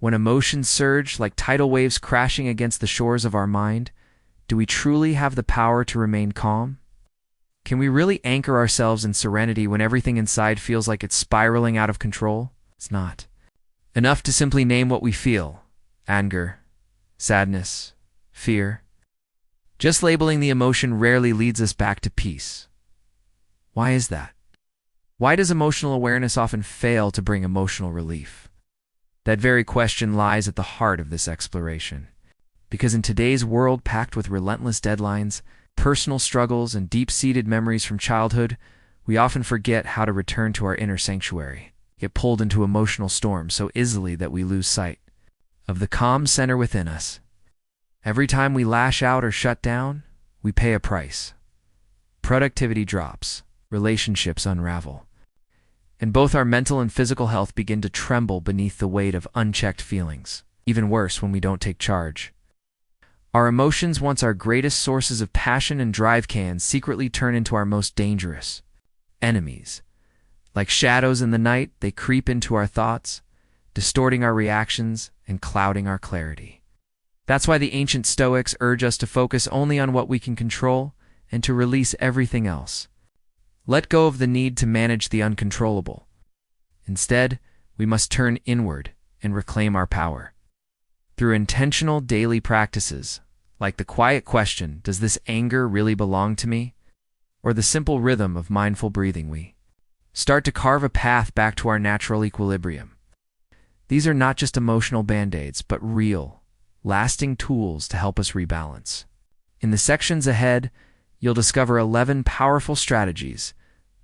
When emotions surge like tidal waves crashing against the shores of our mind, do we truly have the power to remain calm? Can we really anchor ourselves in serenity when everything inside feels like it's spiraling out of control? It's not enough to simply name what we feel: anger, sadness, fear. Just labeling the emotion rarely leads us back to peace. Why is that? Why does emotional awareness often fail to bring emotional relief? That very question lies at the heart of this exploration. Because in today's world packed with relentless deadlines, personal struggles, and deep-seated memories from childhood, we often forget how to return to our inner sanctuary, get pulled into emotional storms so easily that we lose sight of the calm center within us. Every time we lash out or shut down, we pay a price. Productivity drops, relationships unravel, and both our mental and physical health begin to tremble beneath the weight of unchecked feelings. Even worse when we don't take charge. Our emotions, once our greatest sources of passion and drive, can secretly turn into our most dangerous enemies. Like shadows in the night, they creep into our thoughts, distorting our reactions and clouding our clarity. That's why the ancient Stoics urge us to focus only on what we can control and to release everything else. Let go of the need to manage the uncontrollable. Instead, we must turn inward and reclaim our power. Through intentional daily practices, like the quiet question, does this anger really belong to me? Or the simple rhythm of mindful breathing, we start to carve a path back to our natural equilibrium. These are not just emotional band-aids, but real, lasting tools to help us rebalance. In the sections ahead, you'll discover 11 powerful strategies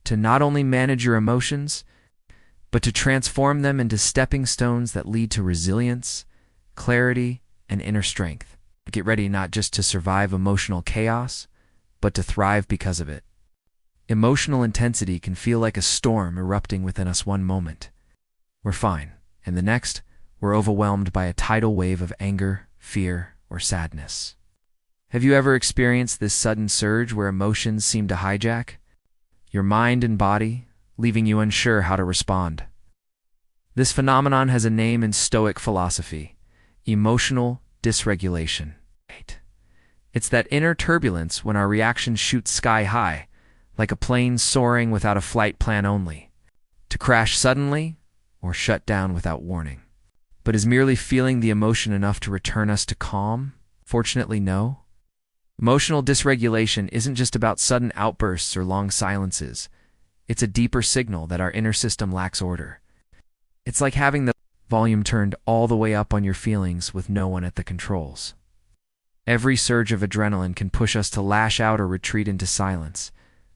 to not only manage your emotions, but to transform them into stepping stones that lead to resilience, clarity, and inner strength. Get ready not just to survive emotional chaos, but to thrive because of it. Emotional intensity can feel like a storm erupting within us one moment. We're fine, and the next, we're overwhelmed by a tidal wave of anger, fear, or sadness. Have you ever experienced this sudden surge where emotions seem to hijack your mind and body, leaving you unsure how to respond? This phenomenon has a name in Stoic philosophy: emotional dysregulation. It's that inner turbulence when our reactions shoot sky high, like a plane soaring without a flight plan, only to crash suddenly or shut down without warning. But is merely feeling the emotion enough to return us to calm? Fortunately, no. Emotional dysregulation isn't just about sudden outbursts or long silences. It's a deeper signal that our inner system lacks order. It's like having the volume turned all the way up on your feelings with no one at the controls. Every surge of adrenaline can push us to lash out or retreat into silence,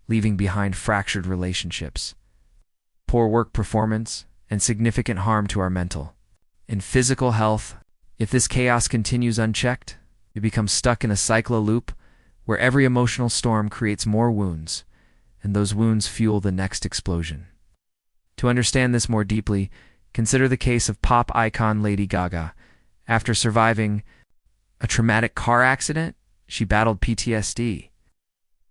leaving behind fractured relationships, poor work performance, and significant harm to our mental and physical health. If this chaos continues unchecked, we become stuck in a cyclical loop where every emotional storm creates more wounds, and those wounds fuel the next explosion. To understand this more deeply, consider the case of pop icon Lady Gaga. After surviving a traumatic car accident, she battled PTSD,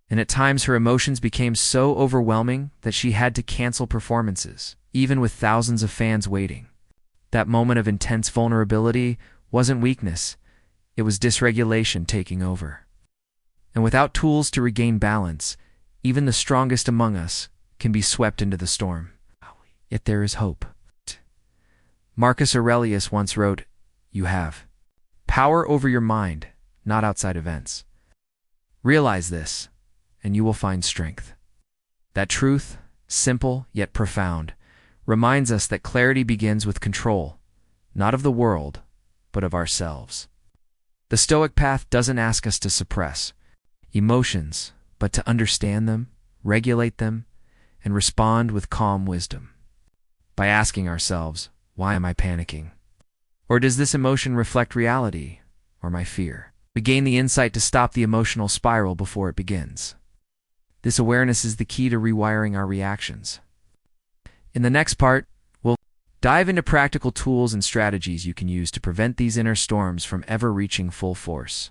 and at times her emotions became so overwhelming that she had to cancel performances, even with thousands of fans waiting. That moment of intense vulnerability wasn't weakness, it was dysregulation taking over. And without tools to regain balance, even the strongest among us can be swept into the storm. Yet there is hope. Marcus Aurelius once wrote, "You have power over your mind, not outside events." Realize this, and you will find strength. That truth, simple yet profound, reminds us that clarity begins with control, not of the world, but of ourselves. The Stoic path doesn't ask us to suppress emotions, but to understand them, regulate them, and respond with calm wisdom. By asking ourselves, why am I panicking? Or does this emotion reflect reality or my fear? We gain the insight to stop the emotional spiral before it begins. This awareness is the key to rewiring our reactions. In the next part, we'll dive into practical tools and strategies you can use to prevent these inner storms from ever reaching full force.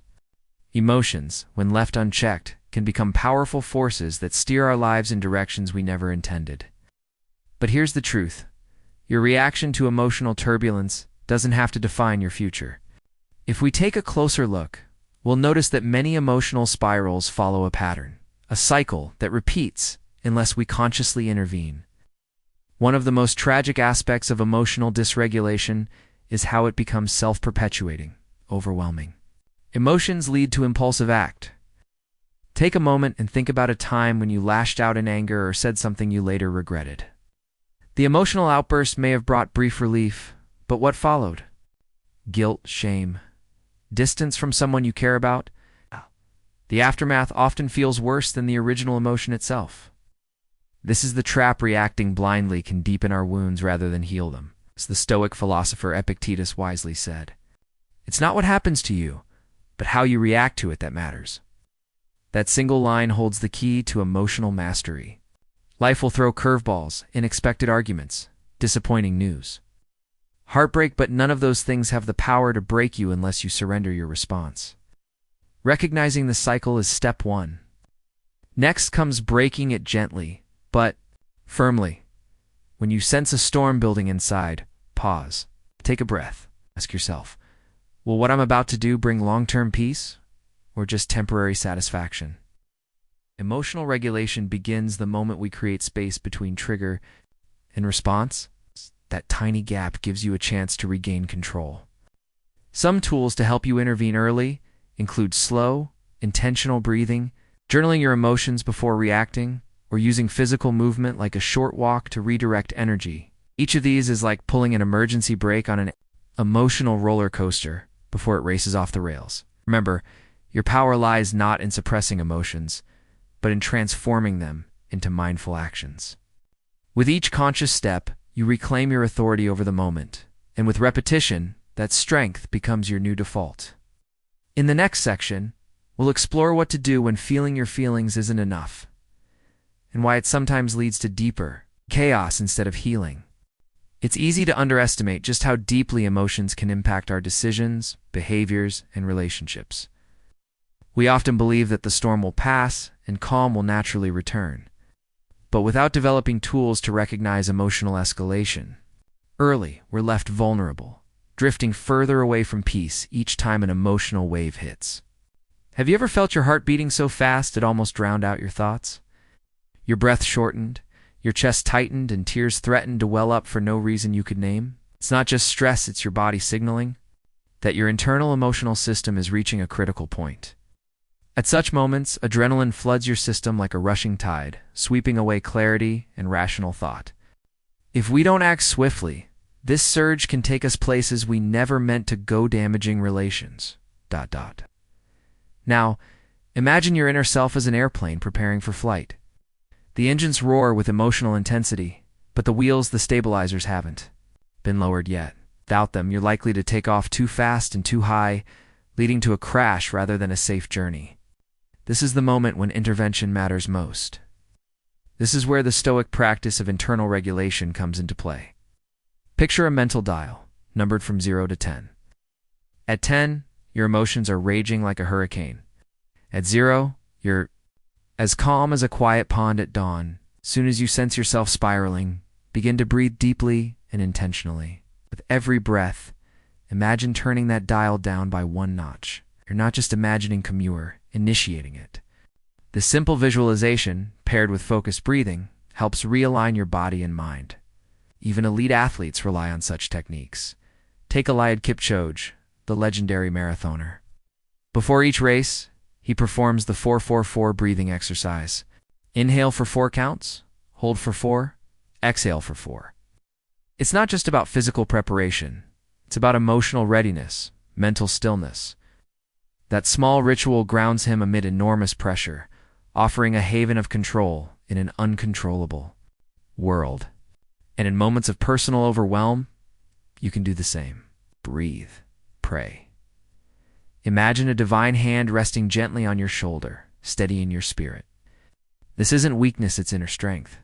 Emotions, when left unchecked, can become powerful forces that steer our lives in directions we never intended. But here's the truth. Your reaction to emotional turbulence doesn't have to define your future. If we take a closer look, we'll notice that many emotional spirals follow a pattern, a cycle that repeats unless we consciously intervene. One of the most tragic aspects of emotional dysregulation is how it becomes self-perpetuating, overwhelming. Emotions lead to impulsive act. Take a moment and think about a time when you lashed out in anger or said something you later regretted. The emotional outburst may have brought brief relief, but what followed? Guilt, shame, distance from someone you care about? The aftermath often feels worse than the original emotion itself. This is the trap. Reacting blindly can deepen our wounds rather than heal them, as the Stoic philosopher Epictetus wisely said. It's not what happens to you, but how you react to it that matters. That single line holds the key to emotional mastery. Life will throw curveballs, unexpected arguments, disappointing news, heartbreak, but none of those things have the power to break you unless you surrender your response. Recognizing the cycle is step one. Next comes breaking it gently, but firmly. When you sense a storm building inside, pause. Take a breath. Ask yourself, will what I'm about to do bring long-term peace or just temporary satisfaction? Emotional regulation begins the moment we create space between trigger and response. That tiny gap gives you a chance to regain control. Some tools to help you intervene early include slow, intentional breathing, journaling your emotions before reacting, or using physical movement like a short walk to redirect energy. Each of these is like pulling an emergency brake on an emotional roller coaster before it races off the rails. Remember, your power lies not in suppressing emotions, but in transforming them into mindful actions. With each conscious step, you reclaim your authority over the moment, and with repetition, that strength becomes your new default. In the next section, we'll explore what to do when feeling your feelings isn't enough, and why it sometimes leads to deeper chaos instead of healing. It's easy to underestimate just how deeply emotions can impact our decisions, behaviors, and relationships. We often believe that the storm will pass and calm will naturally return. But without developing tools to recognize emotional escalation, early, we're left vulnerable, drifting further away from peace each time an emotional wave hits. Have you ever felt your heart beating so fast it almost drowned out your thoughts? Your breath shortened, your chest tightened, and tears threatened to well up for no reason you could name? It's not just stress, it's your body signaling that your internal emotional system is reaching a critical point. At such moments, adrenaline floods your system like a rushing tide, sweeping away clarity and rational thought. If we don't act swiftly, this surge can take us places we never meant to go, damaging relations. Now, imagine your inner self as an airplane preparing for flight. The engines roar with emotional intensity, but the wheels, the stabilizers, haven't been lowered yet. Without them, you're likely to take off too fast and too high, leading to a crash rather than a safe journey. This is the moment when intervention matters most. This is where the Stoic practice of internal regulation comes into play. Picture a mental dial, numbered from 0 to 10. At 10, your emotions are raging like a hurricane. At 0, you're as calm as a quiet pond at dawn. Soon as you sense yourself spiraling, begin to breathe deeply and intentionally. With every breath, imagine turning that dial down by one notch. You're not just imagining you're initiating it. This simple visualization, paired with focused breathing, helps realign your body and mind. Even elite athletes rely on such techniques. Take Eliud Kipchoge, the legendary marathoner. Before each race, he performs the 4-4-4 breathing exercise. Inhale for 4 counts, hold for 4, exhale for 4. It's not just about physical preparation. It's about emotional readiness, mental stillness. That small ritual grounds him amid enormous pressure, offering a haven of control in an uncontrollable world. And in moments of personal overwhelm, you can do the same. Breathe. Pray. Imagine a divine hand resting gently on your shoulder, steadying your spirit. This isn't weakness, it's inner strength.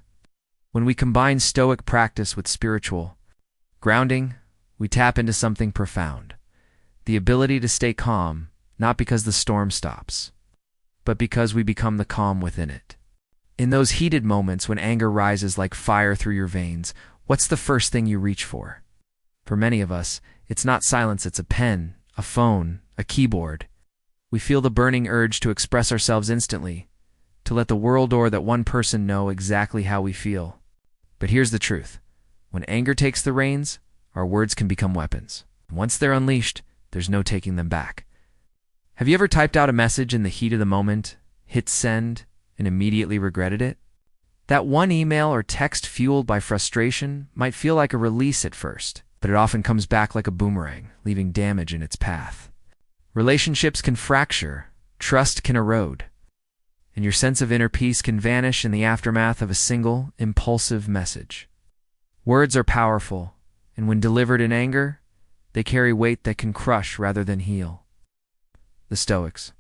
When we combine Stoic practice with spiritual grounding, we tap into something profound. The ability to stay calm, not because the storm stops, but because we become the calm within it. In those heated moments when anger rises like fire through your veins, what's the first thing you reach for? For many of us, It's not silence, it's a pen, a phone, a keyboard. We feel the burning urge to express ourselves instantly, to let the world or that one person know exactly how we feel. But here's the truth. When anger takes the reins, our words can become weapons. Once they're unleashed, there's no taking them back. Have you ever typed out a message in the heat of the moment, hit send, and immediately regretted it? That one email or text fueled by frustration might feel like a release at first, but it often comes back like a boomerang, leaving damage in its path. Relationships can fracture, trust can erode, and your sense of inner peace can vanish in the aftermath of a single, impulsive message. Words are powerful, and when delivered in anger, they carry weight that can crush rather than heal. The Stoics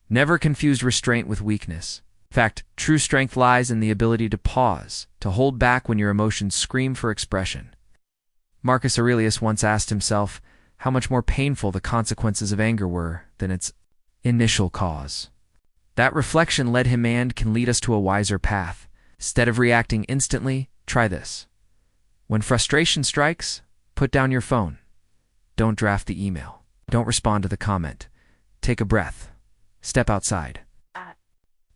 never confused restraint with weakness. In fact, true strength lies in the ability to pause, to hold back when your emotions scream for expression. Marcus Aurelius once asked himself how much more painful the consequences of anger were than its initial cause. That reflection led him and can lead us to a wiser path. Instead of reacting instantly, try this. When frustration strikes, put down your phone. Don't draft the email. Don't respond to the comment. Take a breath. Step outside.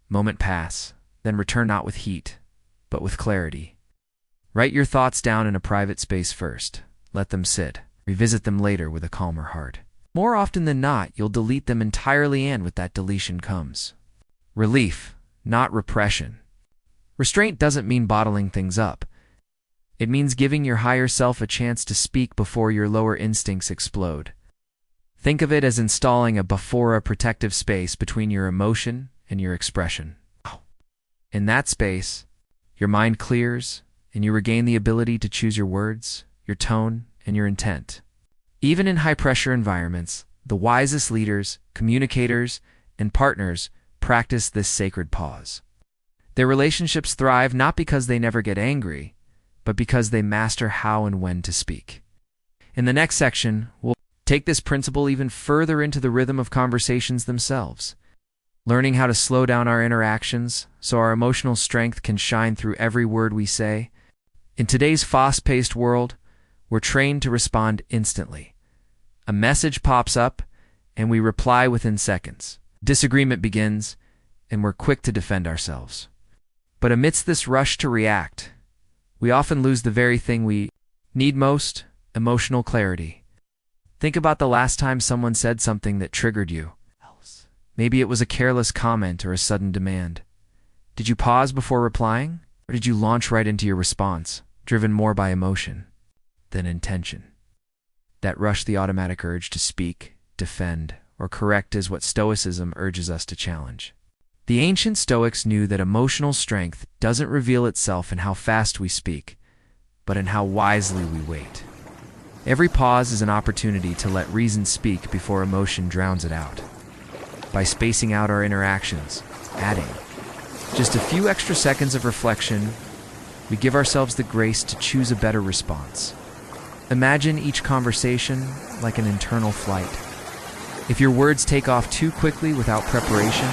Moment pass, then return not with heat, but with clarity. Write your thoughts down in a private space first. Let them sit. Revisit them later with a calmer heart. More often than not, you'll delete them entirely, and with that deletion comes relief, not repression. Restraint doesn't mean bottling things up. It means giving your higher self a chance to speak before your lower instincts explode. Think of it as installing a protective space between your emotion and your expression. In that space, your mind clears and you regain the ability to choose your words, your tone, and your intent. Even in high-pressure environments, the wisest leaders, communicators, and partners practice this sacred pause. Their relationships thrive not because they never get angry, but because they master how and when to speak. In the next section, we'll take this principle even further into the rhythm of conversations themselves, learning how to slow down our interactions so our emotional strength can shine through every word we say. In today's fast-paced world, we're trained to respond instantly. A message pops up, and we reply within seconds. Disagreement begins, and we're quick to defend ourselves. But amidst this rush to react, we often lose the very thing we need most: emotional clarity. Think about the last time someone said something that triggered you. Maybe it was a careless comment or a sudden demand. Did you pause before replying, or did you launch right into your response, driven more by emotion than intention? That rush, the automatic urge to speak, defend, or correct, is what Stoicism urges us to challenge. The ancient Stoics knew that emotional strength doesn't reveal itself in how fast we speak, but in how wisely we wait. Every pause is an opportunity to let reason speak before emotion drowns it out. By spacing out our interactions, adding just a few extra seconds of reflection, we give ourselves the grace to choose a better response. Imagine each conversation like an internal flight. If your words take off too quickly without preparation,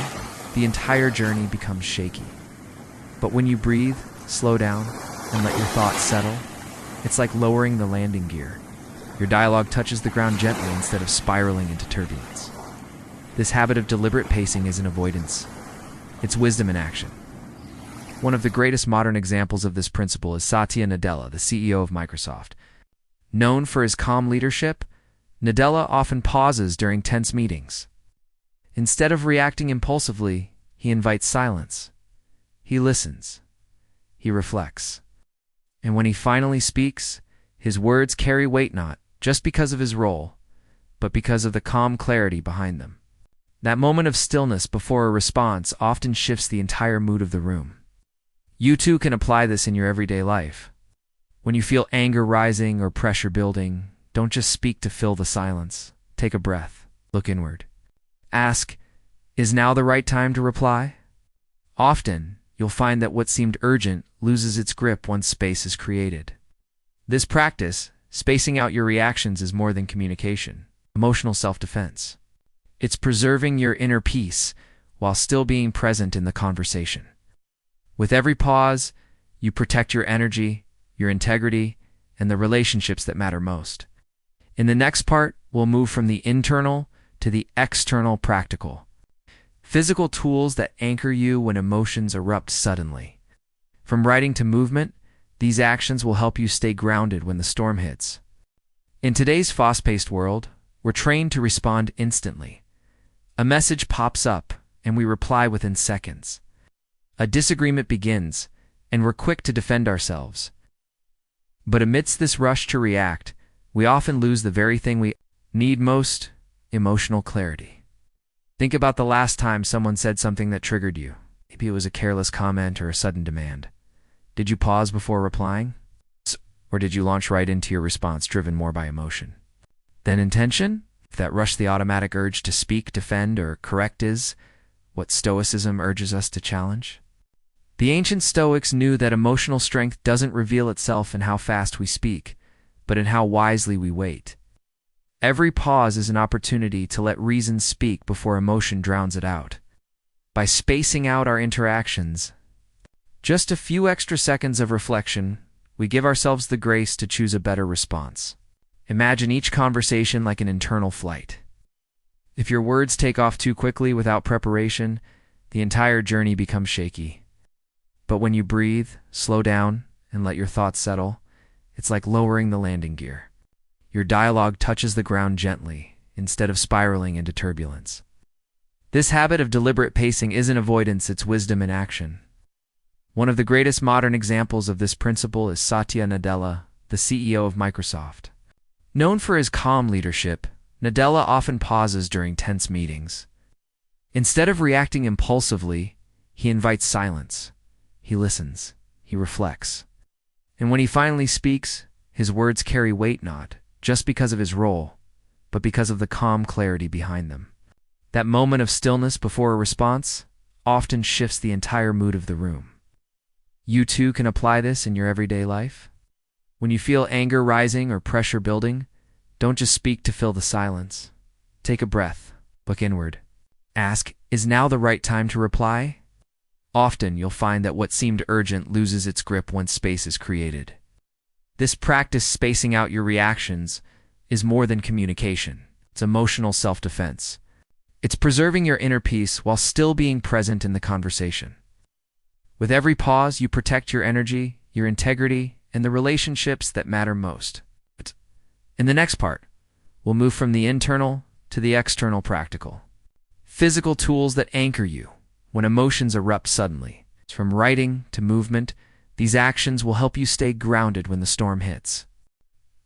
the entire journey becomes shaky. But when you breathe, slow down, and let your thoughts settle, it's like lowering the landing gear. Your dialogue touches the ground gently instead of spiraling into turbulence. This habit of deliberate pacing isn't avoidance. It's wisdom in action. One of the greatest modern examples of this principle is Satya Nadella, the CEO of Microsoft. Known for his calm leadership, Nadella often pauses during tense meetings. Instead of reacting impulsively, he invites silence. He listens. He reflects. And when he finally speaks, his words carry weight not just because of his role, but because of the calm clarity behind them. That moment of stillness before a response often shifts the entire mood of the room. You too can apply this in your everyday life. When you feel anger rising or pressure building, don't just speak to fill the silence. Take a breath. Look inward. Ask, is now the right time to reply? Often, you'll find that what seemed urgent loses its grip once space is created. This practice, spacing out your reactions, is more than communication, emotional self-defense. It's preserving your inner peace while still being present in the conversation. With every pause, you protect your energy, your integrity, and the relationships that matter most. In the next part, we'll move from the internal to the external practical. Physical tools that anchor you when emotions erupt suddenly. From writing to movement, these actions will help you stay grounded when the storm hits. In today's fast-paced world, we're trained to respond instantly. A message pops up, and we reply within seconds. A disagreement begins, and we're quick to defend ourselves. But amidst this rush to react, we often lose the very thing we need most: emotional clarity. Think about the last time someone said something that triggered you. Maybe it was a careless comment or a sudden demand. Did you pause before replying? Or did you launch right into your response, driven more by emotion than intention? That rush, the automatic urge to speak, defend, or correct, is what Stoicism urges us to challenge. The ancient Stoics knew that emotional strength doesn't reveal itself in how fast we speak, but in how wisely we wait. Every pause is an opportunity to let reason speak before emotion drowns it out. By spacing out our interactions, just a few extra seconds of reflection, we give ourselves the grace to choose a better response. Imagine each conversation like an internal flight. If your words take off too quickly without preparation, the entire journey becomes shaky. But when you breathe, slow down, and let your thoughts settle, it's like lowering the landing gear. Your dialogue touches the ground gently, instead of spiraling into turbulence. This habit of deliberate pacing isn't avoidance, it's wisdom in action. One of the greatest modern examples of this principle is Satya Nadella, the CEO of Microsoft. Known for his calm leadership, Nadella often pauses during tense meetings. Instead of reacting impulsively, he invites silence. He listens. He reflects. And when he finally speaks, his words carry weight not just because of his role, but because of the calm clarity behind them. That moment of stillness before a response often shifts the entire mood of the room. You too can apply this in your everyday life. When you feel anger rising or pressure building, don't just speak to fill the silence. Take a breath. Look inward. Ask, is now the right time to reply? Often you'll find that what seemed urgent loses its grip once space is created. This practice, spacing out your reactions, is more than communication. It's emotional self-defense. It's preserving your inner peace while still being present in the conversation. With every pause, you protect your energy, your integrity, and the relationships that matter most. In the next part, we'll move from the internal to the external practical. Physical tools that anchor you when emotions erupt suddenly. From writing to movement, these actions will help you stay grounded when the storm hits.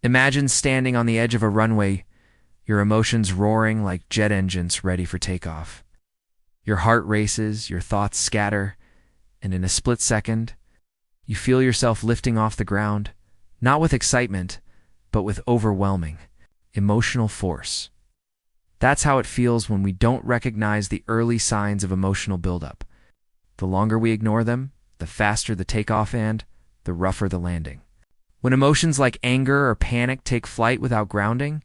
Imagine standing on the edge of a runway, your emotions roaring like jet engines ready for takeoff. Your heart races, your thoughts scatter, and in a split second, you feel yourself lifting off the ground, not with excitement, but with overwhelming emotional force. That's how it feels when we don't recognize the early signs of emotional buildup. The longer we ignore them, the faster the takeoff and the rougher the landing. When emotions like anger or panic take flight without grounding,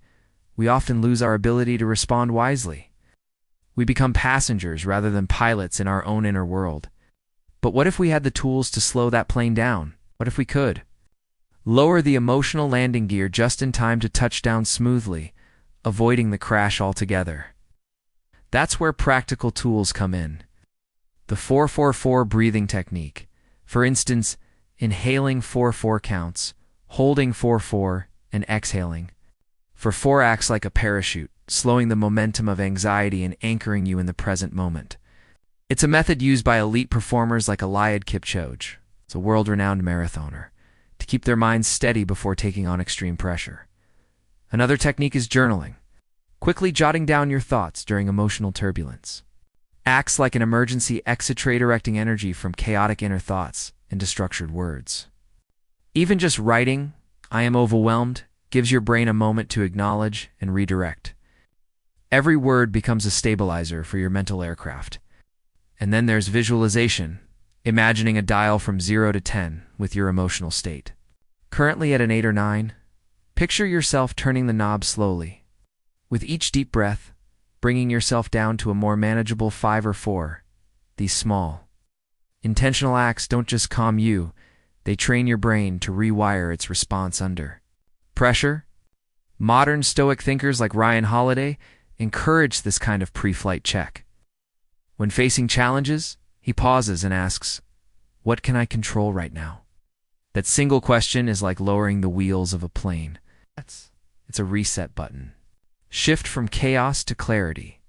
we often lose our ability to respond wisely. We become passengers rather than pilots in our own inner world. But what if we had the tools to slow that plane down? What if we could lower the emotional landing gear just in time to touch down smoothly, avoiding the crash altogether? That's where practical tools come in. The 4-4-4 breathing technique. For instance, inhaling 4-4 counts, holding 4-4, and exhaling. For 4 acts like a parachute, slowing the momentum of anxiety and anchoring you in the present moment. It's a method used by elite performers like Eliud Kipchoge, a world-renowned marathoner, to keep their minds steady before taking on extreme pressure. Another technique is journaling, quickly jotting down your thoughts during emotional turbulence. Acts like an emergency exit, redirecting energy from chaotic inner thoughts into structured words. Even just writing, "I am overwhelmed," gives your brain a moment to acknowledge and redirect. Every word becomes a stabilizer for your mental aircraft. And then there's visualization, imagining a dial from 0 to 10 with your emotional state. Currently at an 8 or 9, picture yourself turning the knob slowly. With each deep breath, bringing yourself down to a more manageable 5 or 4. These small, intentional acts don't just calm you, they train your brain to rewire its response under pressure. Modern Stoic thinkers like Ryan Holiday encourage this kind of pre-flight check. When facing challenges, he pauses and asks, "What can I control right now?" That single question is like lowering the wheels of a plane. It's a reset button. Shift from chaos to clarity.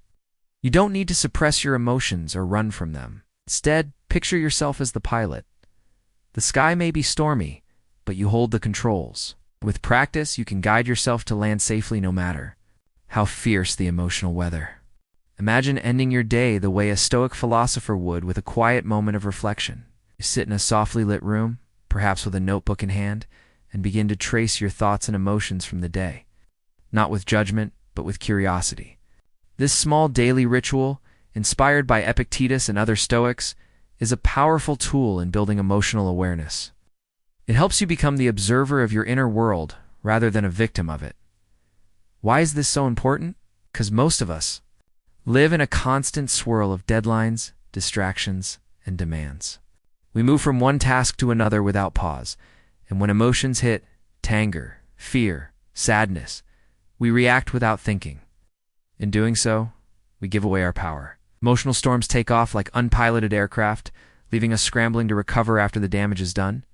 You don't need to suppress your emotions or run from them. Instead, picture yourself as the pilot. The sky may be stormy, but you hold the controls. With practice, you can guide yourself to land safely no matter how fierce the emotional weather. Imagine ending your day the way a Stoic philosopher would, with a quiet moment of reflection. You sit in a softly lit room, perhaps with a notebook in hand, and begin to trace your thoughts and emotions from the day. Not with judgment, but with curiosity. This small daily ritual, inspired by Epictetus and other Stoics, is a powerful tool in building emotional awareness. It helps you become the observer of your inner world rather than a victim of it. Why is this so important? Because most of us live in a constant swirl of deadlines, distractions, and demands. We move from one task to another without pause, and when emotions hit, anger, fear, sadness, we react without thinking. In doing so, we give away our power. Emotional storms take off like unpiloted aircraft, leaving us scrambling to recover after the damage is done.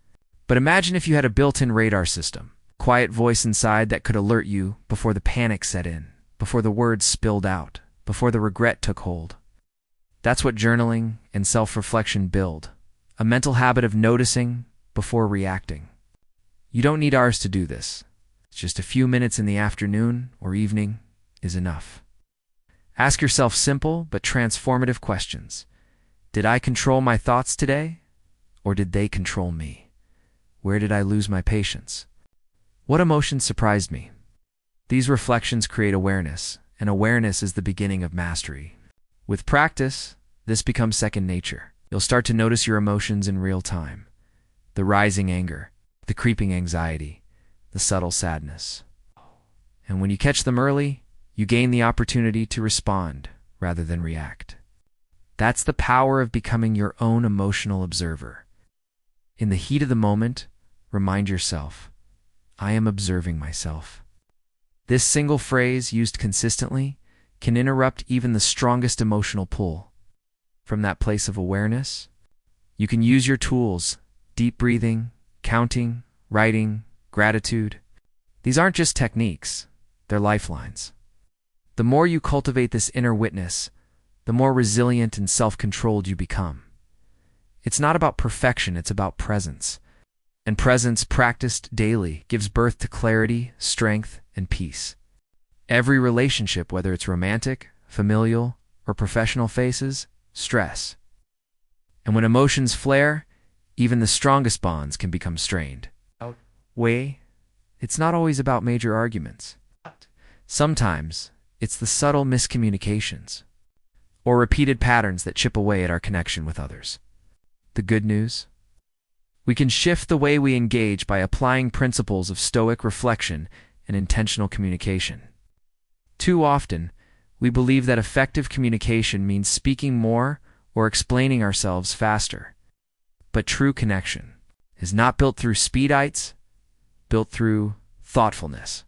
But imagine if you had a built-in radar system, a quiet voice inside that could alert you before the panic set in, before the words spilled out, before the regret took hold. That's what journaling and self-reflection build, a mental habit of noticing before reacting. You don't need hours to do this. Just a few minutes in the afternoon or evening is enough. Ask yourself simple but transformative questions. Did I control my thoughts today? Or did they control me? Where did I lose my patience? What emotions surprised me? These reflections create awareness, and awareness is the beginning of mastery. With practice, this becomes second nature. You'll start to notice your emotions in real time. The rising anger, the creeping anxiety, the subtle sadness. And when you catch them early, you gain the opportunity to respond rather than react. That's the power of becoming your own emotional observer. In the heat of the moment, remind yourself, I am observing myself. This single phrase, used consistently, can interrupt even the strongest emotional pull. From that place of awareness, you can use your tools, deep breathing, counting, writing, gratitude. These aren't just techniques, they're lifelines. The more you cultivate this inner witness, the more resilient and self-controlled you become. It's not about perfection, it's about presence. And presence practiced daily gives birth to clarity, strength, and peace. Every relationship, whether it's romantic, familial, or professional, faces stress. And when emotions flare, even the strongest bonds can become strained. It's not always about major arguments. Sometimes, it's the subtle miscommunications or repeated patterns that chip away at our connection with others. The good news? We can shift the way we engage by applying principles of Stoic reflection and intentional communication. Too often, we believe that effective communication means speaking more or explaining ourselves faster. But true connection is not built through speedites, built through thoughtfulness.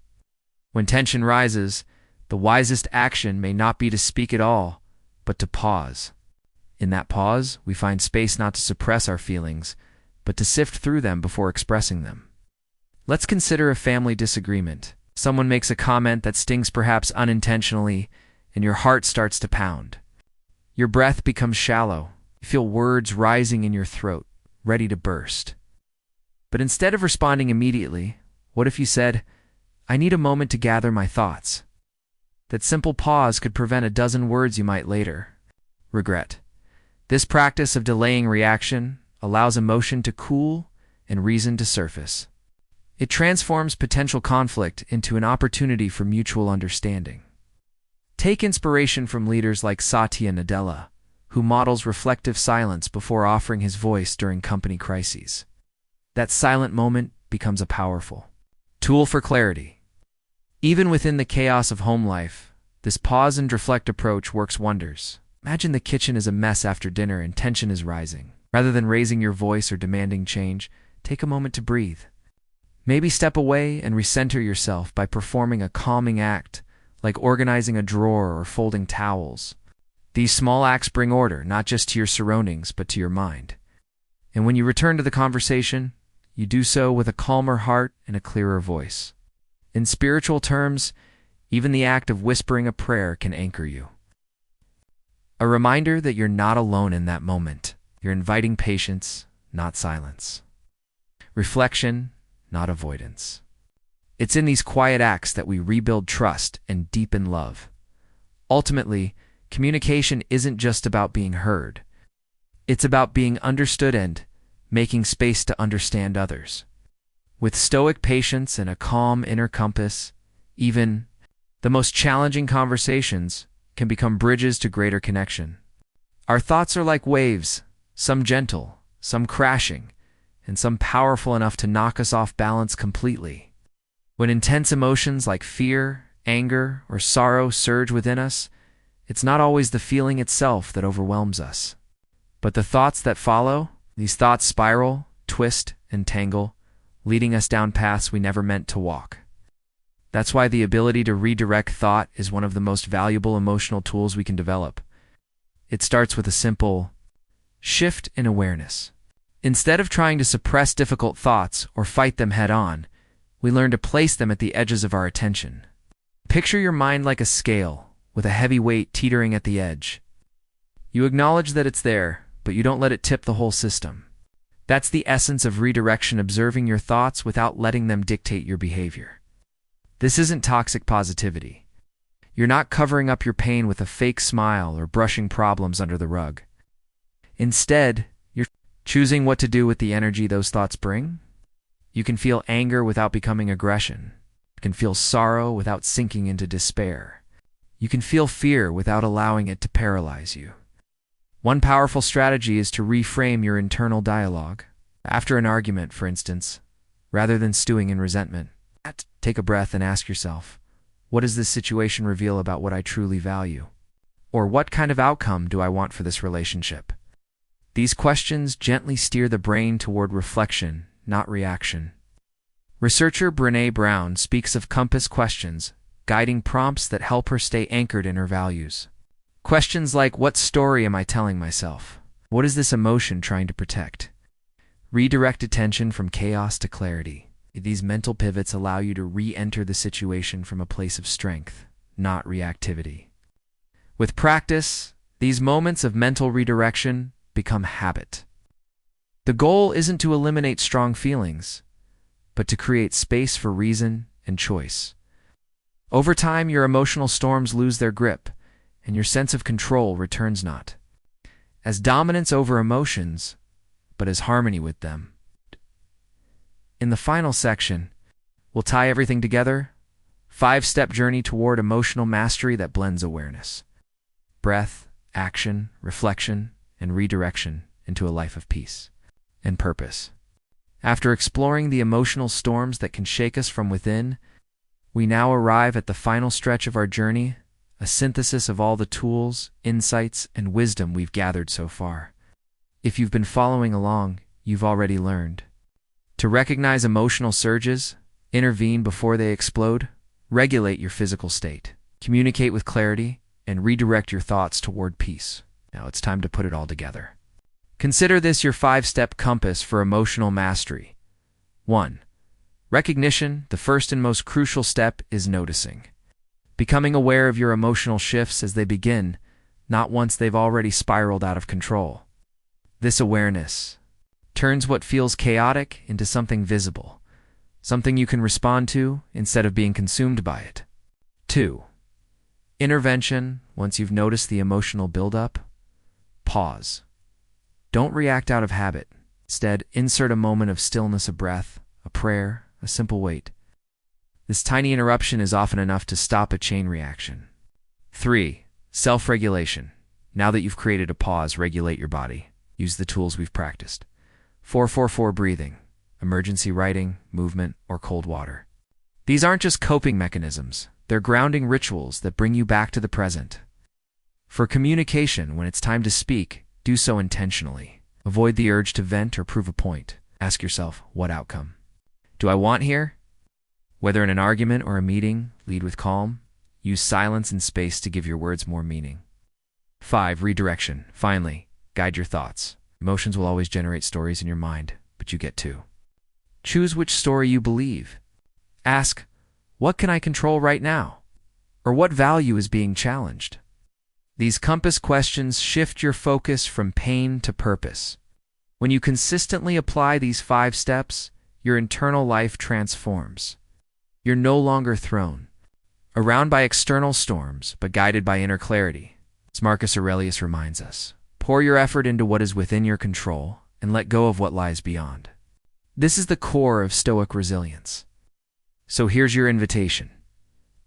When tension rises, the wisest action may not be to speak at all, but to pause. In that pause, we find space not to suppress our feelings, but to sift through them before expressing them. Let's consider a family disagreement. Someone makes a comment that stings perhaps unintentionally, and your heart starts to pound. Your breath becomes shallow. You feel words rising in your throat, ready to burst. But instead of responding immediately, what if you said, I need a moment to gather my thoughts? That simple pause could prevent a dozen words you might later regret. This practice of delaying reaction allows emotion to cool and reason to surface. It transforms potential conflict into an opportunity for mutual understanding. Take inspiration from leaders like Satya Nadella, who models reflective silence before offering his voice during company crises. That silent moment becomes a powerful tool for clarity. Even within the chaos of home life, this pause and reflect approach works wonders. Imagine the kitchen is a mess after dinner and tension is rising. Rather than raising your voice or demanding change, take a moment to breathe. Maybe step away and recenter yourself by performing a calming act, like organizing a drawer or folding towels. These small acts bring order not just to your surroundings, but to your mind. And when you return to the conversation, you do so with a calmer heart and a clearer voice. In spiritual terms, even the act of whispering a prayer can anchor you. A reminder that you're not alone in that moment. You're inviting patience, not silence. Reflection, not avoidance. It's in these quiet acts that we rebuild trust and deepen love. Ultimately, communication isn't just about being heard. It's about being understood and making space to understand others. With stoic patience and a calm inner compass, even the most challenging conversations can become bridges to greater connection. Our thoughts are like waves, some gentle, some crashing, and some powerful enough to knock us off balance completely. When intense emotions like fear, anger, or sorrow surge within us, it's not always the feeling itself that overwhelms us, but the thoughts that follow. These thoughts spiral, twist, and tangle, leading us down paths we never meant to walk. That's why the ability to redirect thought is one of the most valuable emotional tools we can develop. It starts with a simple shift in awareness. Instead of trying to suppress difficult thoughts or fight them head-on, we learn to place them at the edges of our attention. Picture your mind like a scale, with a heavy weight teetering at the edge. You acknowledge that it's there, but you don't let it tip the whole system. That's the essence of redirection, observing your thoughts without letting them dictate your behavior. This isn't toxic positivity. You're not covering up your pain with a fake smile or brushing problems under the rug. Instead, you're choosing what to do with the energy those thoughts bring. You can feel anger without becoming aggression. You can feel sorrow without sinking into despair. You can feel fear without allowing it to paralyze you. One powerful strategy is to reframe your internal dialogue. After an argument, for instance, rather than stewing in resentment, take a breath and ask yourself, what does this situation reveal about what I truly value? Or what kind of outcome do I want for this relationship? These questions gently steer the brain toward reflection, not reaction. Researcher Brené Brown speaks of compass questions, guiding prompts that help her stay anchored in her values. Questions like, what story am I telling myself? What is this emotion trying to protect? Redirect attention from chaos to clarity. These mental pivots allow you to re-enter the situation from a place of strength, not reactivity. With practice, these moments of mental redirection become habit. The goal isn't to eliminate strong feelings, but to create space for reason and choice. Over time, your emotional storms lose their grip, and your sense of control returns not as dominance over emotions, but as harmony with them. In the final section, we'll tie everything together, 5-step journey toward emotional mastery that blends awareness, breath, action, reflection, and redirection into a life of peace and purpose. After exploring the emotional storms that can shake us from within, we now arrive at the final stretch of our journey, a synthesis of all the tools, insights, and wisdom we've gathered so far. If you've been following along, you've already learned to recognize emotional surges, intervene before they explode, regulate your physical state, communicate with clarity, and redirect your thoughts toward peace. Now it's time to put it all together. Consider this your 5-step compass for emotional mastery. 1. Recognition. The first and most crucial step is noticing. Becoming aware of your emotional shifts as they begin, not once they've already spiraled out of control. This awareness turns what feels chaotic into something visible, something you can respond to instead of being consumed by it. 2. Intervention. Once you've noticed the emotional buildup, pause. Don't react out of habit. Instead, insert a moment of stillness, a breath, a prayer, a simple wait. This tiny interruption is often enough to stop a chain reaction. 3. Self-regulation. Now that you've created a pause, regulate your body. Use the tools we've practiced. 4-4-4 breathing, emergency writing, movement, or cold water. These aren't just coping mechanisms. They're grounding rituals that bring you back to the present. For communication, when it's time to speak, do so intentionally. Avoid the urge to vent or prove a point. Ask yourself, what outcome? Do I want here? Whether in an argument or a meeting, lead with calm. Use silence and space to give your words more meaning. 5. Redirection. Finally, guide your thoughts. Emotions will always generate stories in your mind, but you get to choose which story you believe. Ask, what can I control right now? Or what value is being challenged? These compass questions shift your focus from pain to purpose. When you consistently apply these 5 steps, your internal life transforms. You're no longer thrown around by external storms, but guided by inner clarity. As Marcus Aurelius reminds us, pour your effort into what is within your control and let go of what lies beyond. This is the core of Stoic resilience. So here's your invitation.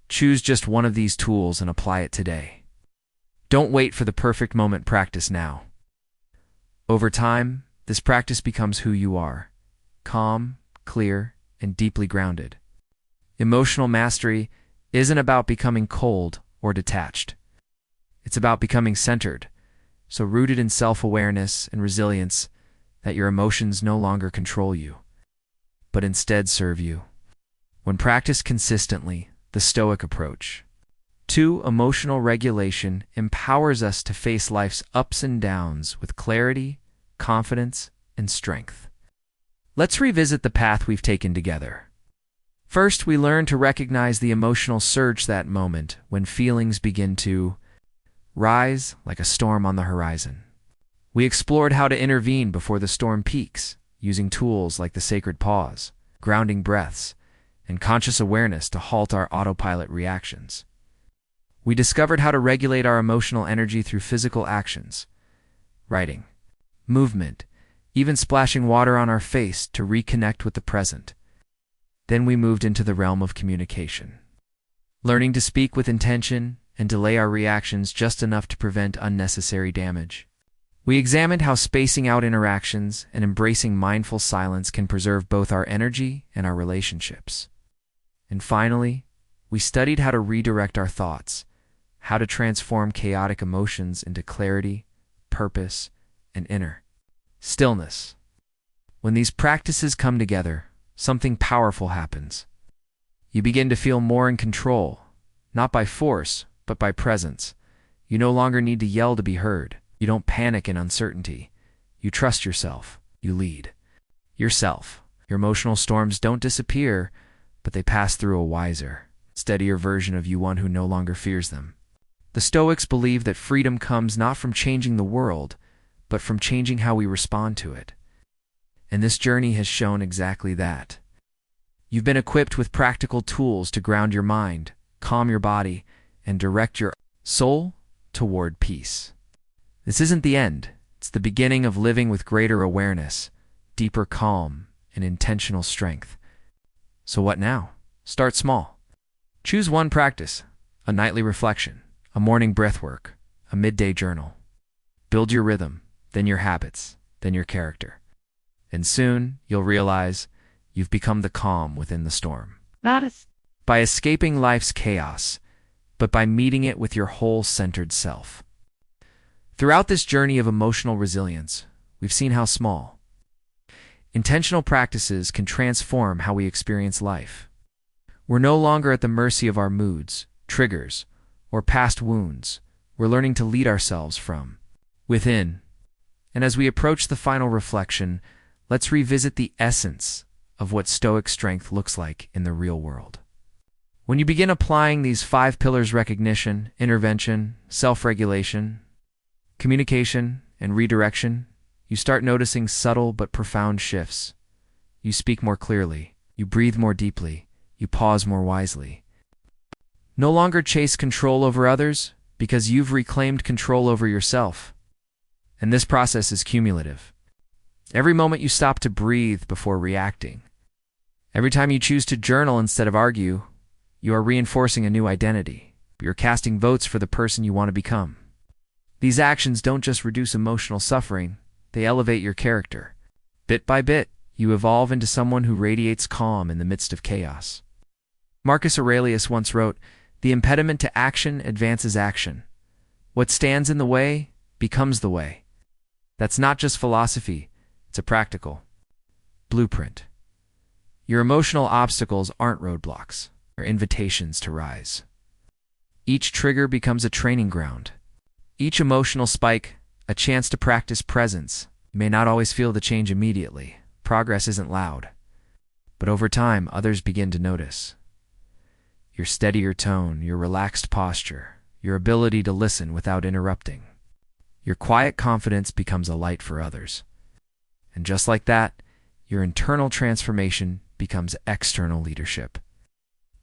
Choose just one of these tools and apply it today. Don't wait for the perfect moment, practice now. Over time, this practice becomes who you are: calm, clear, and deeply grounded. Emotional mastery isn't about becoming cold or detached. It's about becoming centered, so rooted in self-awareness and resilience that your emotions no longer control you, but instead serve you. When practiced consistently, the Stoic approach to emotional regulation empowers us to face life's ups and downs with clarity, confidence, and strength. Let's revisit the path we've taken together. First, we learn to recognize the emotional surge, that moment when feelings begin to rise like a storm on the horizon. We explored how to intervene before the storm peaks, using tools like the sacred pause, grounding breaths, and conscious awareness to halt our autopilot reactions. We discovered how to regulate our emotional energy through physical actions, writing, movement, even splashing water on our face to reconnect with the present. Then we moved into the realm of communication, learning to speak with intention and delay our reactions just enough to prevent unnecessary damage. We examined how spacing out interactions and embracing mindful silence can preserve both our energy and our relationships. And finally, we studied how to redirect our thoughts, how to transform chaotic emotions into clarity, purpose, and inner stillness. When these practices come together, something powerful happens. You begin to feel more in control, not by force, but by presence. You no longer need to yell to be heard. You don't panic in uncertainty. You trust yourself. You lead yourself. Your emotional storms don't disappear, but they pass through a wiser, steadier version of you, one who no longer fears them. The Stoics believe that freedom comes not from changing the world, but from changing how we respond to it. And this journey has shown exactly that. You've been equipped with practical tools to ground your mind, calm your body, and direct your soul toward peace. This isn't the end. It's the beginning of living with greater awareness, deeper calm, and intentional strength. So what now? Start small. Choose one practice: a nightly reflection, a morning breathwork, a midday journal. Build your rhythm, then your habits, then your character. And soon, you'll realize you've become the calm within the storm. Not by escaping life's chaos, but by meeting it with your whole centered self. Throughout this journey of emotional resilience, we've seen how small, intentional practices can transform how we experience life. We're no longer at the mercy of our moods, triggers, or past wounds. We're learning to lead ourselves from within. And as we approach the final reflection, let's revisit the essence of what Stoic strength looks like in the real world. When you begin applying these 5 pillars: recognition, intervention, self-regulation, communication, and redirection, you start noticing subtle but profound shifts. You speak more clearly, you breathe more deeply, you pause more wisely. No longer chase control over others, because you've reclaimed control over yourself. And this process is cumulative. Every moment you stop to breathe before reacting, every time you choose to journal instead of argue, you are reinforcing a new identity. You're casting votes for the person you want to become. These actions don't just reduce emotional suffering, they elevate your character. Bit by bit, you evolve into someone who radiates calm in the midst of chaos. Marcus Aurelius once wrote, "The impediment to action advances action. What stands in the way becomes the way." That's not just philosophy, it's a practical blueprint. Your emotional obstacles aren't roadblocks, they're invitations to rise. Each trigger becomes a training ground. Each emotional spike, a chance to practice presence. You may not always feel the change immediately. Progress isn't loud. But over time, others begin to notice. Your steadier tone, your relaxed posture, your ability to listen without interrupting. Your quiet confidence becomes a light for others. And just like that, your internal transformation becomes external leadership.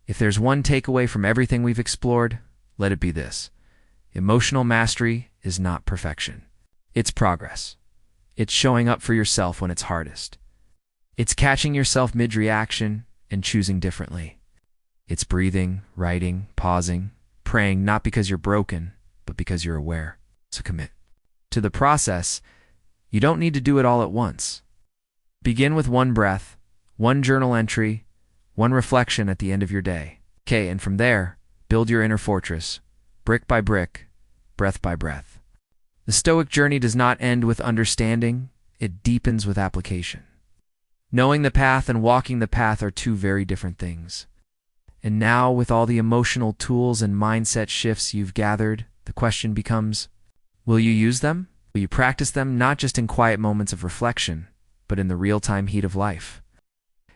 If there's one takeaway from everything we've explored, let it be this. Emotional mastery is not perfection. It's progress. It's showing up for yourself when it's hardest. It's catching yourself mid-reaction and choosing differently. It's breathing, writing, pausing, praying, not because you're broken, but because you're aware. So commit to the process. You don't need to do it all at once. Begin with one breath, one journal entry, one reflection at the end of your day. Okay, and from there, build your inner fortress, brick by brick, breath by breath. The Stoic journey does not end with understanding, it deepens with application. Knowing the path and walking the path are two very different things. And now, with all the emotional tools and mindset shifts you've gathered, the question becomes, will you use them? Will you practice them not just in quiet moments of reflection, but in the real-time heat of life?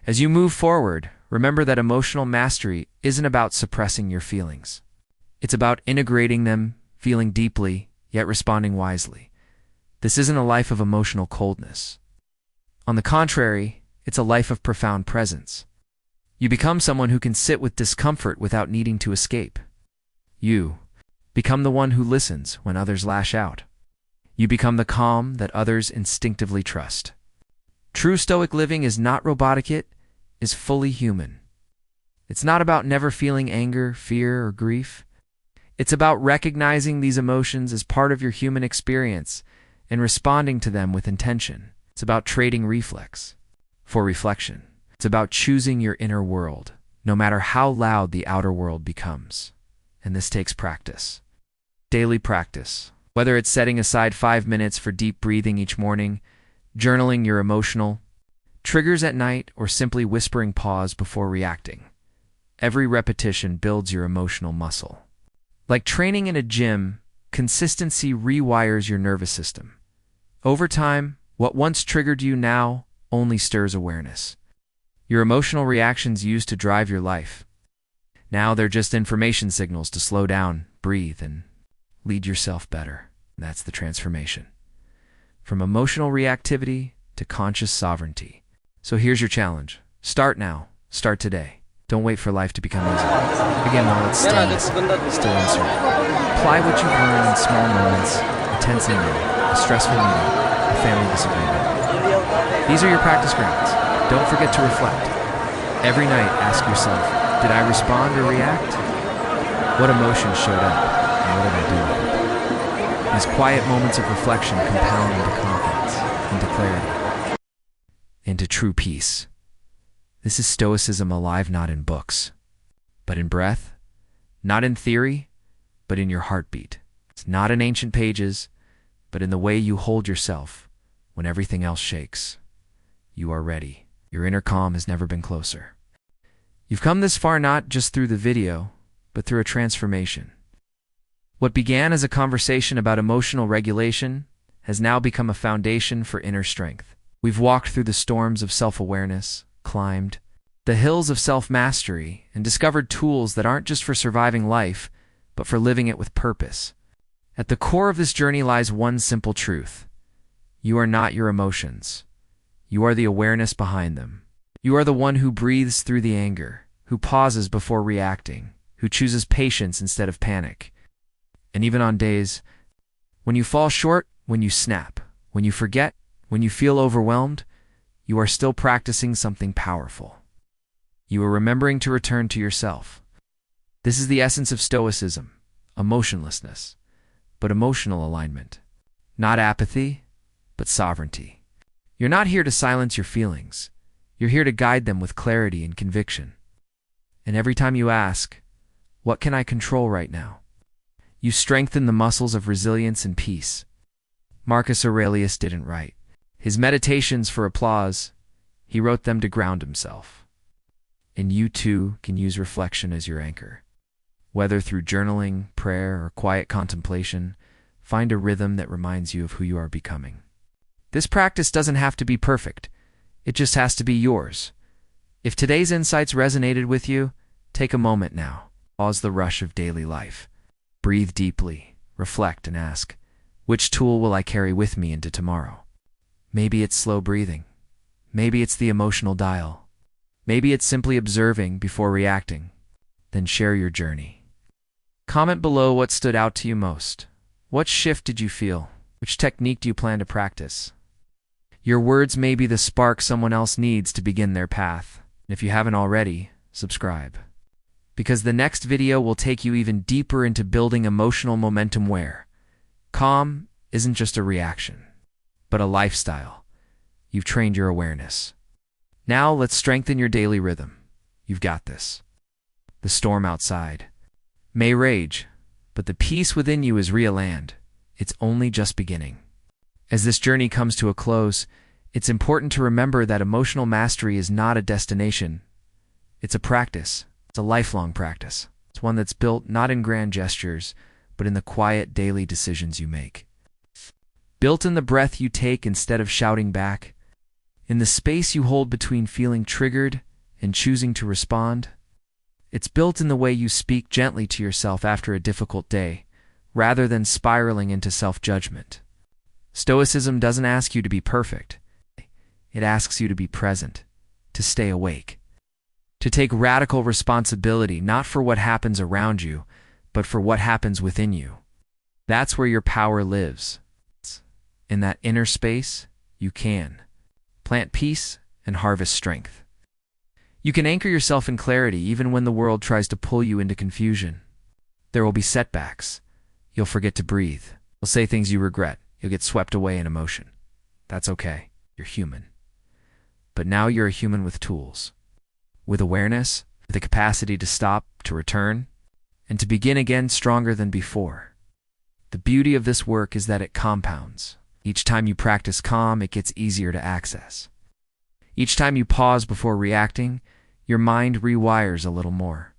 As you move forward, remember that emotional mastery isn't about suppressing your feelings. It's about integrating them, feeling deeply, yet responding wisely. This isn't a life of emotional coldness. On the contrary, it's a life of profound presence. You become someone who can sit with discomfort without needing to escape. You become the one who listens when others lash out. You become the calm that others instinctively trust. True Stoic living is not robotic, it is fully human. It's not about never feeling anger, fear, or grief. It's about recognizing these emotions as part of your human experience and responding to them with intention. It's about trading reflex for reflection. It's about choosing your inner world, no matter how loud the outer world becomes. And this takes practice. Daily practice. Whether it's setting aside 5 minutes for deep breathing each morning, journaling your emotional triggers at night, or simply whispering pause before reacting. Every repetition builds your emotional muscle. Like training in a gym, consistency rewires your nervous system. Over time, what once triggered you now only stirs awareness. Your emotional reactions used to drive your life. Now they're just information signals to slow down, breathe, and lead yourself better. That's the transformation. From emotional reactivity to conscious sovereignty. So here's your challenge. Start now. Start today. Don't wait for life to become easy. Again, while it's stillness, still uncertain. Apply what you've learned in small moments: a tense email, a stressful meeting, a family disagreement. These are your practice grounds. Don't forget to reflect. Every night, ask yourself, did I respond or react? What emotions showed up, and what did I do with it? These quiet moments of reflection compound into confidence, into clarity, into true peace. This is Stoicism alive not in books, but in breath, not in theory, but in your heartbeat. It's not in ancient pages, but in the way you hold yourself when everything else shakes. You are ready. Your inner calm has never been closer. You've come this far not just through the video, but through a transformation. What began as a conversation about emotional regulation has now become a foundation for inner strength. We've walked through the storms of self-awareness, climbed the hills of self-mastery, and discovered tools that aren't just for surviving life, but for living it with purpose. At the core of this journey lies one simple truth. You are not your emotions. You are the awareness behind them. You are the one who breathes through the anger, who pauses before reacting, who chooses patience instead of panic. And even on days when you fall short, when you snap, when you forget, when you feel overwhelmed, you are still practicing something powerful. You are remembering to return to yourself. This is the essence of Stoicism, emotionlessness, but emotional alignment. Not apathy, but sovereignty. You're not here to silence your feelings. You're here to guide them with clarity and conviction. And every time you ask, what can I control right now? You strengthen the muscles of resilience and peace. Marcus Aurelius didn't write his meditations for applause. He wrote them to ground himself. And you too can use reflection as your anchor. Whether through journaling, prayer, or quiet contemplation, find a rhythm that reminds you of who you are becoming. This practice doesn't have to be perfect. It just has to be yours. If today's insights resonated with you, take a moment now. Pause the rush of daily life. Breathe deeply, reflect, and ask, which tool will I carry with me into tomorrow? Maybe it's slow breathing. Maybe it's the emotional dial. Maybe it's simply observing before reacting. Then share your journey. Comment below what stood out to you most. What shift did you feel? Which technique do you plan to practice? Your words may be the spark someone else needs to begin their path. And if you haven't already, subscribe. Because the next video will take you even deeper into building emotional momentum where calm isn't just a reaction, but a lifestyle. You've trained your awareness. Now let's strengthen your daily rhythm. You've got this. The storm outside may rage, but the peace within you is real and it's only just beginning. As this journey comes to a close, it's important to remember that emotional mastery is not a destination. It's a practice. It's a lifelong practice. It's one that's built not in grand gestures, but in the quiet daily decisions you make. Built in the breath you take instead of shouting back, in the space you hold between feeling triggered and choosing to respond. It's built in the way you speak gently to yourself after a difficult day, rather than spiraling into self-judgment. Stoicism doesn't ask you to be perfect. It asks you to be present, to stay awake, to take radical responsibility not for what happens around you, but for what happens within you. That's where your power lives. In that inner space, you can plant peace and harvest strength. You can anchor yourself in clarity even when the world tries to pull you into confusion. There will be setbacks. You'll forget to breathe. You'll say things you regret. You'll get swept away in emotion. That's okay. You're human. But now you're a human with tools, with awareness, with the capacity to stop, to return, and to begin again stronger than before. The beauty of this work is that it compounds. Each time you practice calm, it gets easier to access. Each time you pause before reacting, your mind rewires a little more.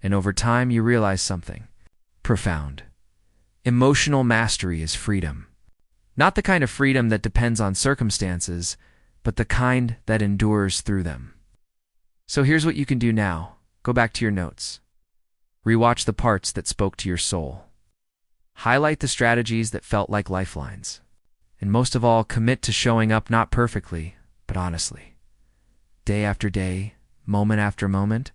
And over time, you realize something profound. Emotional mastery is freedom. Not the kind of freedom that depends on circumstances, but the kind that endures through them. So here's what you can do now. Go back to your notes. Rewatch the parts that spoke to your soul. Highlight the strategies that felt like lifelines. And most of all, commit to showing up not perfectly, but honestly. Day after day, moment after moment.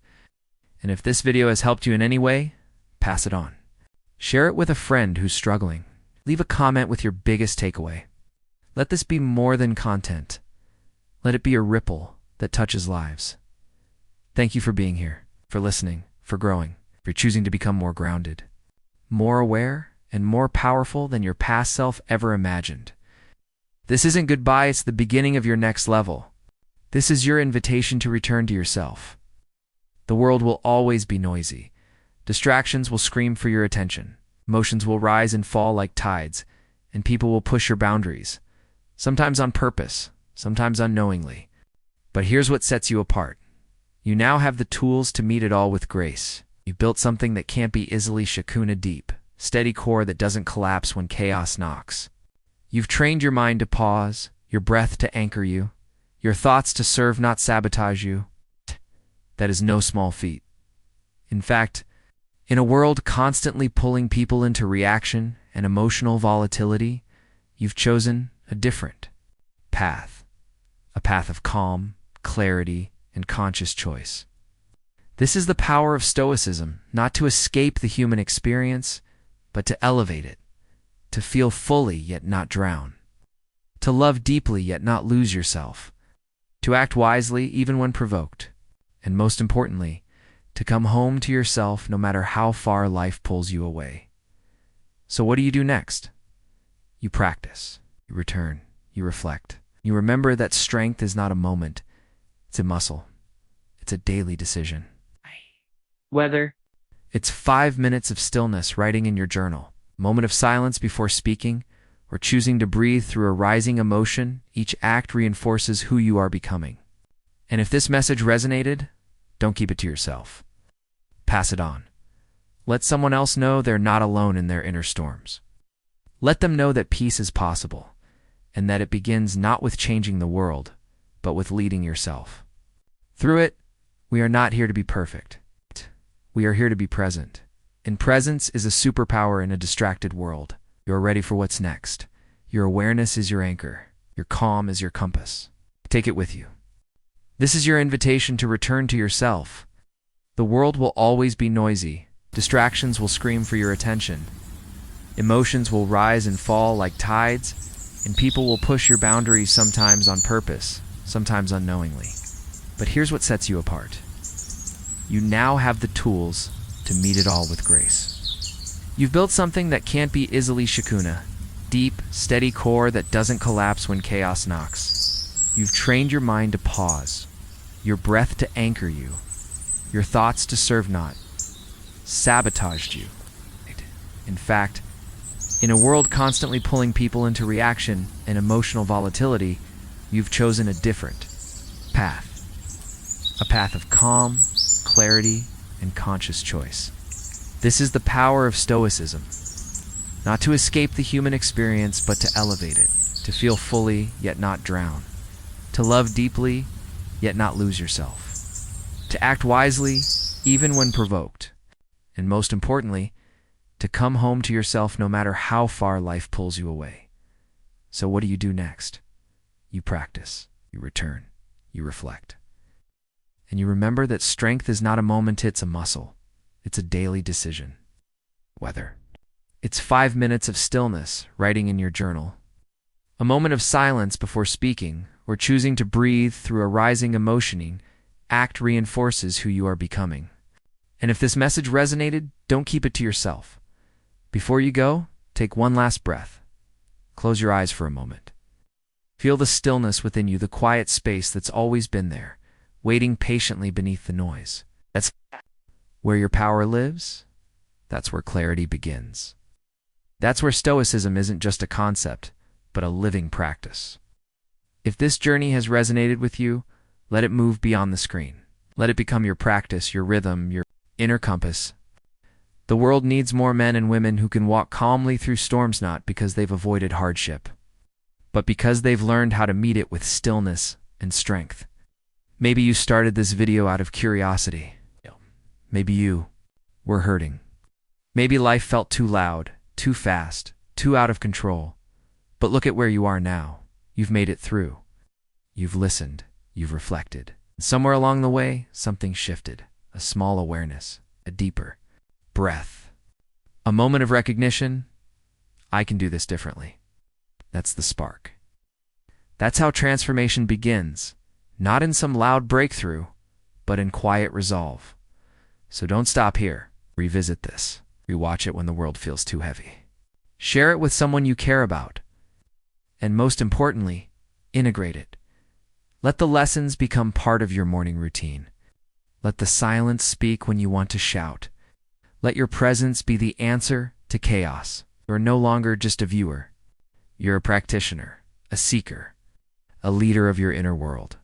And if this video has helped you in any way, pass it on. Share it with a friend who's struggling. Leave a comment with your biggest takeaway. Let this be more than content. Let it be a ripple that touches lives. Thank you for being here, for listening, for growing, for choosing to become more grounded, more aware, and more powerful than your past self ever imagined. This isn't goodbye, it's the beginning of your next level. This is your invitation to return to yourself. The world will always be noisy. Distractions will scream for your attention. Emotions will rise and fall like tides, and people will push your boundaries, sometimes on purpose, sometimes unknowingly. But here's what sets you apart. You now have the tools to meet it all with grace. You built something that can't be easily shaken, a deep, steady core that doesn't collapse when chaos knocks. You've trained your mind to pause, your breath to anchor you, your thoughts to serve, not sabotage you. That is no small feat. In fact, in a world constantly pulling people into reaction and emotional volatility, you've chosen a different path, a path of calm, clarity, and conscious choice. This is the power of Stoicism, not to escape the human experience, but to elevate it, to feel fully yet not drown, to love deeply yet not lose yourself, to act wisely even when provoked, and most importantly, to come home to yourself no matter how far life pulls you away. So what do you do next? You practice, you return, you reflect. You remember that strength is not a moment, it's a muscle. It's a daily decision. Whether It's 5 minutes of stillness writing in your journal, moment of silence before speaking, or choosing to breathe through a rising emotion. Each act reinforces who you are becoming. And if this message resonated, Don't keep it to yourself. Pass it on. Let someone else know they're not alone in their inner storms. Let them know that peace is possible, and that it begins not with changing the world, but with leading yourself. Through it, we are not here to be perfect. We are here to be present. And presence is a superpower in a distracted world. You are ready for what's next. Your awareness is your anchor. Your calm is your compass. Take it with you. This is your invitation to return to yourself. The world will always be noisy. Distractions will scream for your attention. Emotions will rise and fall like tides, and people will push your boundaries, sometimes on purpose, sometimes unknowingly. But here's what sets you apart. You now have the tools to meet it all with grace. You've built something that can't be easily shaken, deep, steady core that doesn't collapse when chaos knocks. You've trained your mind to pause, your breath to anchor you, your thoughts to serve not sabotaged you. In fact, in a world constantly pulling people into reaction and emotional volatility, you've chosen a different path. A path of calm, clarity, and conscious choice. This is the power of Stoicism. Not to escape the human experience, but to elevate it. To feel fully, yet not drown. To love deeply, yet not lose yourself. To act wisely, even when provoked. And most importantly, to come home to yourself no matter how far life pulls you away. So what do you do next? You practice, you return, you reflect. And you remember that strength is not a moment, it's a muscle. It's a daily decision. Whether it's 5 minutes of stillness, writing in your journal, a moment of silence before speaking, or choosing to breathe through a rising emotion, act reinforces who you are becoming. And if this message resonated, don't keep it to yourself. Before you go, take one last breath. Close your eyes for a moment. Feel the stillness within you, the quiet space that's always been there, waiting patiently beneath the noise. That's where your power lives. That's where clarity begins. That's where Stoicism isn't just a concept, but a living practice. If this journey has resonated with you, let it move beyond the screen. Let it become your practice, your rhythm, your inner compass. The world needs more men and women who can walk calmly through storms, not because they've avoided hardship, but because they've learned how to meet it with stillness and strength. Maybe you started this video out of curiosity. Maybe you were hurting. Maybe life felt too loud, too fast, too out of control. But look at where you are now. You've made it through. You've listened. You've reflected. Somewhere along the way, something shifted. A small awareness, a deeper breath, a moment of recognition. I can do this differently. That's the spark. That's how transformation begins, not in some loud breakthrough, but in quiet resolve. So don't stop here. Revisit this. Rewatch it when the world feels too heavy. Share it with someone you care about. And most importantly, integrate it. Let the lessons become part of your morning routine. Let the silence speak when you want to shout. Let your presence be the answer to chaos. You're no longer just a viewer. You're a practitioner, a seeker, a leader of your inner world.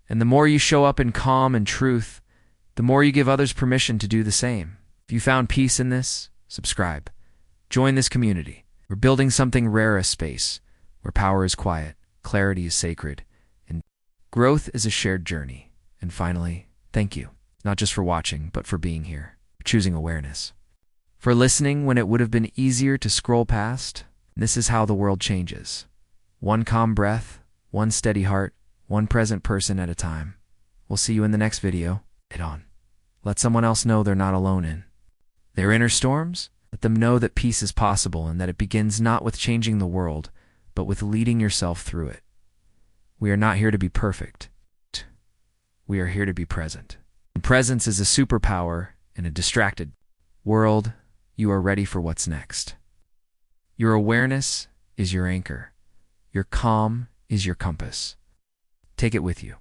And the more you show up in calm and truth, the more you give others permission to do the same. If you found peace in this, subscribe. Join this community. We're building something rare, a space where power is quiet, clarity is sacred, and growth is a shared journey. And finally, thank you, not just for watching, but for being here, for choosing awareness, for listening when it would have been easier to scroll past. This is how the world changes. One calm breath, one steady heart, one present person at a time. We'll see you in the next video. Let someone else know they're not alone in their inner storms. Let them know that peace is possible and that it begins not with changing the world, but with leading yourself through it. We are not here to be perfect. We are here to be present. And presence is a superpower in a distracted world. You are ready for what's next. Your awareness is your anchor. Your calm is your compass. Take it with you.